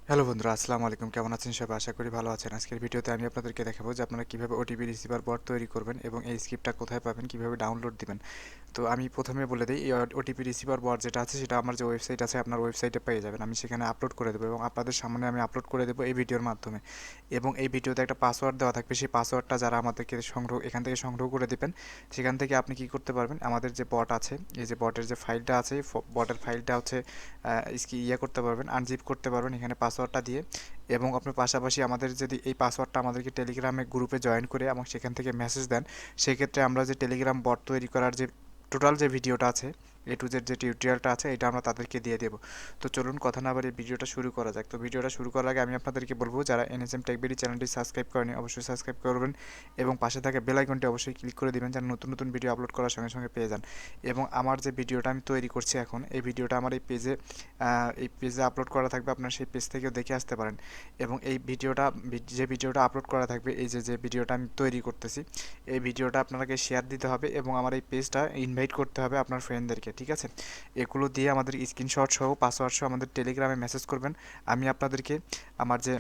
Hello বন্ধুরা, আসসালামু আলাইকুম। কেমন আছেন সবাই? আশা করি ভালো আছেন। আজকের ভিডিওতে আমি আপনাদেরকে দেখাবো যে আপনারা কিভাবে ওটিপি রিসিভার বট তৈরি করবেন এবং এই স্ক্রিপ্টটা কোথায় পাবেন, কিভাবে ডাউনলোড দিবেন। তো আমি প্রথমে বলে দিই, এই ওটিপি রিসিভার বট যেটা আছে সেটা আমার যে ওয়েবসাইট আছে আপনার ওয়েবসাইটে পেয়ে যাবেন। আমি সেখানে আপলোড করে দেবো এবং আপনাদের সামনে আমি আপলোড করে দেবো এই ভিডিওর মাধ্যমে। এবং এই ভিডিওতে একটা পাসওয়ার্ড দেওয়া থাকবে, সেই পাসওয়ার্ডটা যারা আমাদেরকে এখান থেকে সংগ্রহ করে দেবেন, সেখান থেকে আপনি কি করতে পারবেন, আমাদের যে বট আছে, এই যে বটের যে ফাইলটা আছে, বটের ফাইলটা হচ্ছে করতে পারবেন, আনজিপ করতে পারবেন এখানে পাসওয়ার্ডটা দিয়ে। এবং আপনার পাশাপাশি আমাদের যদি এই পাসওয়ার্ডটা আমাদেরকে টেলিগ্রামে গ্রুপে জয়েন করে এবং সেখান থেকে মেসেজ দেন, সেক্ষেত্রে আমরা যে টেলিগ্রাম বট তৈরি করার যে টোটাল যে ভিডিওটা আছে, A to Z যে টিউটোরিয়ালটা আছে, এটা আমরা তাদেরকে দিয়ে দেবো। তো চলুন কথা না বাড়িয়ে ভিডিওটা শুরু করা যাক। তো ভিডিওটা শুরু করার আগে আমি আপনাদেরকে বলবো, যারা NSM টেকবেরি চ্যানেলটি সাবস্ক্রাইব করেনি অবশ্যই সাবস্ক্রাইব করবেন এবং পাশে থাকা বেল আইকনটি অবশ্যই ক্লিক করে দিবেন যেন নতুন নতুন ভিডিও আপলোড করার সঙ্গে সঙ্গে পেয়ে যান। এবং আমার যে ভিডিওটা আমি তৈরি করছি এখন, এই ভিডিওটা আমার এই পেজে আপলোড করা থাকবে, আপনারা সেই পেজ থেকেও দেখে আসতে পারেন। এবং এই ভিডিওটা যে ভিডিওটা আপলোড করা থাকবে, এই যে ভিডিওটা আমি তৈরি করতেছি, এই ভিডিওটা আপনাকে শেয়ার দিতে হবে এবং আমার এই পেজটা ইনভাইট করতে হবে আপনার ফ্রেন্ডদেরকে, ঠিক আছে? এগুলো দিয়ে আমাদের স্ক্রিনশট সহ পাসওয়ার্ড সহ আমাদের টেলিগ্রামে মেসেজ করবেন। আমি আপনাদেরকে আমার যে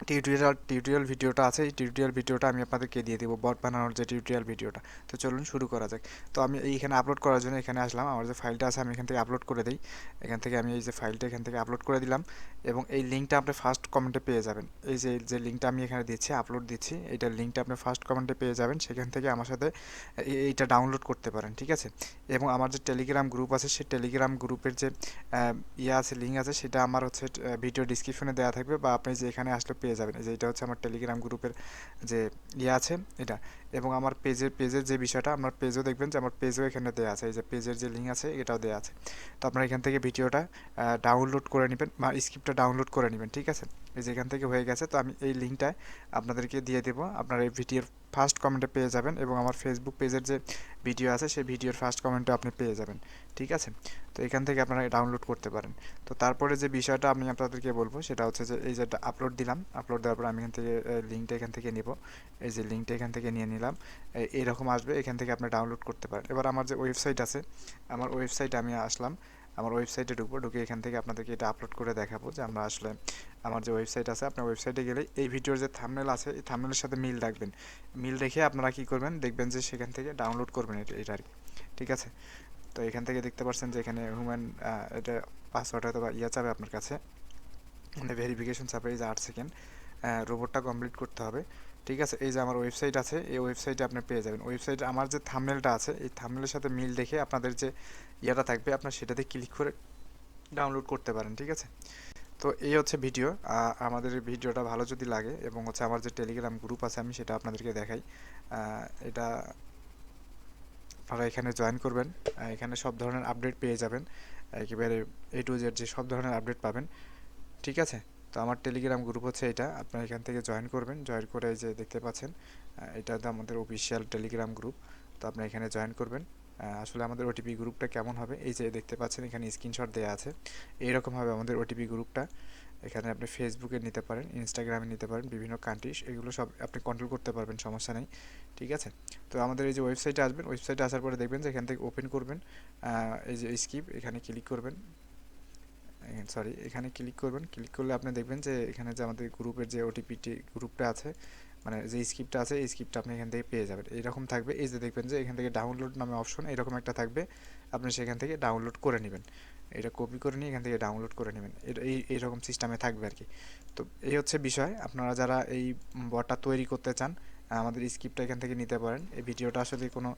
টিউটোরিয়াল ভিডিওটা আছে, এই টিউটোরিয়াল ভিডিওটা আমি আপনাদেরকে দিয়ে দেবো, বট বানানোর যে টিউটোরিয়াল ভিডিওটা। তো চলুন শুরু করা যাক। তো আমি এইখানে আপলোড করার জন্য এখানে আসলাম, আমার যে ফাইলটা আছে আমি এখান থেকে আপলোড করে দিই। এখান থেকে আমি এই যে ফাইলটা এখান থেকে আপলোড করে দিলাম এবং এই লিঙ্কটা আপনি ফার্স্ট কমেন্টে পেয়ে যাবেন। এই যে লিঙ্কটা আমি এখানে দিচ্ছি, আপলোড দিচ্ছি, এইটার লিঙ্কটা আপনি ফার্স্ট কমেন্টে পেয়ে যাবেন। সেখান থেকে আমার সাথে এইটা ডাউনলোড করতে পারেন, ঠিক আছে? এবং আমার যে টেলিগ্রাম গ্রুপ আছে, সেই টেলিগ্রাম গ্রুপের যে আছে, লিঙ্ক আছে, সেটা আমার হচ্ছে ভিডিও ডিসক্রিপশনে দেওয়া থাকবে বা আপনি যে এখানে আসলে পেয়ে যাবেন। এই যে এটা হচ্ছে আমার টেলিগ্রাম গ্রুপের যে আছে এটা। এবং আমার পেজের যে বিষয়টা, আপনার পেজও দেখবেন যে আমার পেজও এখানে দেওয়া আছে, এই যে পেজের যে লিঙ্ক আছে এটাও দেওয়া আছে। তো আপনারা এখান থেকে ভিডিওটা ডাউনলোড করে নেবেন বা স্ক্রিপ্টটা ডাউনলোড করে নেবেন, ঠিক আছে? এই যে এখান থেকে হয়ে গেছে। তো আমি এই লিঙ্কটা আপনাদেরকে দিয়ে দেবো, আপনারা এই ভিডিওর ফার্স্ট কমেন্টে পেয়ে যাবেন এবং আমার ফেসবুক পেজের যে ভিডিও আছে সেই ভিডিওর ফার্স্ট কমেন্টও আপনি পেয়ে যাবেন, ঠিক আছে? তো এখান থেকে আপনারা ডাউনলোড করতে পারেন। তো তারপরে যে বিষয়টা আমি আপনাদেরকে বলবো সেটা হচ্ছে যে এই যে আপলোড দিলাম, আপলোড দেওয়ার পর আমি এখান থেকে লিঙ্কটা এখান থেকে নিব। এই যে লিঙ্কটা এখান থেকে নিয়ে নিলাম, এইরকম আসবে, এখান থেকে আপনি ডাউনলোড করতে পারেন। এবার আমার যে ওয়েবসাইট আছে, আমার ওয়েবসাইটে আমি আসলাম, আমার ওয়েবসাইটে ঢুকবো, ঢুকে এখান থেকে আপনাদেরকে এটা আপলোড করে দেখাবো যে আমরা আসলে আমার যে ওয়েবসাইট আছে, আপনার ওয়েবসাইটে গেলে এই ভিডিওর যে থাম্বনেল আছে, এই থাম্বনেলের সাথে মিল রাখবেন। মিল রেখে আপনারা কি করবেন, দেখবেন যে সেখান থেকে ডাউনলোড করবেন এটা আর কি, ঠিক আছে? তো এখান থেকে দেখতে পাচ্ছেন যে এখানে হিউম্যান এটা পাসওয়ার্ড হয়তো বা চাবে আপনার কাছে, মানে ভেরিফিকেশন চাবে, এই যে 8 সেকেন্ড রোবটটা কমপ্লিট করতে হবে, ঠিক আছে? এই যে আমার ওয়েবসাইট আছে, এই ওয়েবসাইটে আপনি পেয়ে যাবেন। ওয়েবসাইটে আমার যে থাম্বনেলটা আছে, এই থাম্বনেলের সাথে মিল রেখে আপনাদের যে থাকবে, আপনার সেটাতে ক্লিক করে ডাউনলোড করতে পারেন, ঠিক আছে? তো এই হচ্ছে ভিডিও। আমাদের এই ভিডিওটা ভালো যদি লাগে এবং হচ্ছে আমার যে টেলিগ্রাম গ্রুপ আছে আমি সেটা আপনাদেরকে দেখাই। এটা আপনারা এখানে জয়েন করবেন, এখানে সব ধরনের আপডেট পেয়ে যাবেন, একেবারে A to Z যে সব ধরনের আপডেট পাবেন, ঠিক আছে? তো আমার টেলিগ্রাম গ্রুপ হচ্ছে এটা, আপনারা এখান থেকে জয়েন করবেন, জয়েন করে এই যে দেখতে পাচ্ছেন এটা তো আমাদের অফিসিয়াল টেলিগ্রাম গ্রুপ। তো আপনারা এখানে জয়েন করবেন। আসলে আমাদের ওটিপি গ্রুপটা কেমন হবে, এই যে দেখতে পাচ্ছেন এখানে স্ক্রিনশট দেওয়া আছে, এইরকম হবে আমাদের ওটিপি গ্রুপটা। এখানে আপনি ফেসবুকে নিতে পারেন, ইনস্টাগ্রামে নিতে পারেন, বিভিন্ন কান্ট্রি, এগুলো সব আপনি কন্ট্রোল করতে পারবেন, সমস্যা নেই, ঠিক আছে? তো আমাদের এই যে ওয়েবসাইটে আসবেন, ওয়েবসাইটে আসার পরে দেখবেন যে এখান থেকে ওপেন করবেন, এই যে স্কিপ, এখানে ক্লিক করবেন, সরি এখানে ক্লিক করবেন। ক্লিক করলে আপনি দেখবেন যে এখানে যে আমাদের গ্রুপের যে ওটিপিটি গ্রুপটা আছে, মানে যে স্ক্রিপ্টটা আছে, এই স্ক্রিপ্টটা আপনি এখান থেকে পেয়ে যাবেন। এইরকম থাকবে, এই যে দেখবেন যে এখান থেকে ডাউনলোড নামে অপশন এরকম একটা থাকবে, আপনি সেখান থেকে ডাউনলোড করে নেবেন। এটা কপি করে নিয়ে এখান থেকে ডাউনলোড করে নেবেন, এইরকম সিস্টেমে থাকবে আর কি। তো এই হচ্ছে বিষয়, আপনারা যারা এই বটটা তৈরি করতে চান আমাদের স্ক্রিপ্টটা এখান থেকে নিতে পারেন। এই ভিডিওটা আসলে কোনো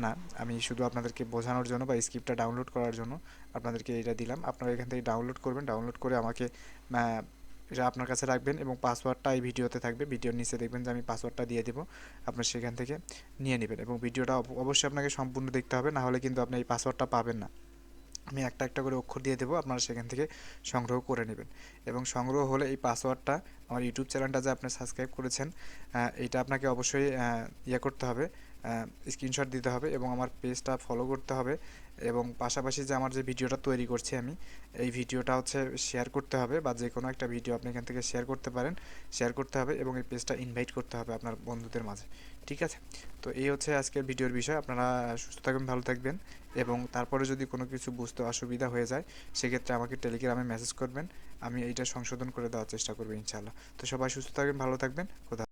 না, আমি শুধু আপনাদেরকে বোঝানোর জন্য বা স্ক্রিপ্টটা ডাউনলোড করার জন্য আপনাদেরকে এটা দিলাম। আপনারা এখান থেকে ডাউনলোড করবেন, ডাউনলোড করে আমাকে এটা আপনার কাছে রাখবেন এবং পাসওয়ার্ডটা এই ভিডিওতে থাকবে, ভিডিওর নিচে দেখবেন যে আমি পাসওয়ার্ডটা দিয়ে দেবো, আপনার সেখান থেকে নিয়ে নেবেন এবং ভিডিওটা অবশ্যই আপনাকে সম্পূর্ণ দেখতে হবে, না হলে কিন্তু আপনি এই পাসওয়ার্ডটা পাবেন না। আমি একটা একটা করে অক্ষর দিয়ে দেবো, আপনারা সেখান থেকে সংগ্রহ করে নেবেন এবং সংগ্রহ হলে এই পাসওয়ার্ডটা আমার ইউটিউব চ্যানেলটা যে আপনি সাবস্ক্রাইব করেছেন, এটা আপনাকে অবশ্যই করতে হবে, স্ক্রিনশট দিতে হবে এবং আমার পেজটা ফলো করতে হবে এবং পাশাপাশি যে আমার যে ভিডিওটা তৈরি করছি আমি এই ভিডিওটা হচ্ছে শেয়ার করতে হবে বা যে কোনো একটা ভিডিও আপনি এখান থেকে শেয়ার করতে পারেন, শেয়ার করতে হবে এবং এই পেজটা ইনভাইট করতে হবে আপনার বন্ধুদের মাঝে। ঠিক আছে, তো এই হচ্ছে আজকের ভিডিওর বিষয়। আপনারা সুস্থ থাকবেন, ভালো থাকবেন এবং তারপরে যদি কোনো কিছু বুঝতে অসুবিধা হয়ে যায় সেক্ষেত্রে আমাকে টেলিগ্রামে মেসেজ করবেন, আমি এইটা সংশোধন করে দেওয়ার চেষ্টা করবো ইনশাআল্লাহ। তো সবাই সুস্থ থাকবেন, ভালো থাকবেন, খোদা।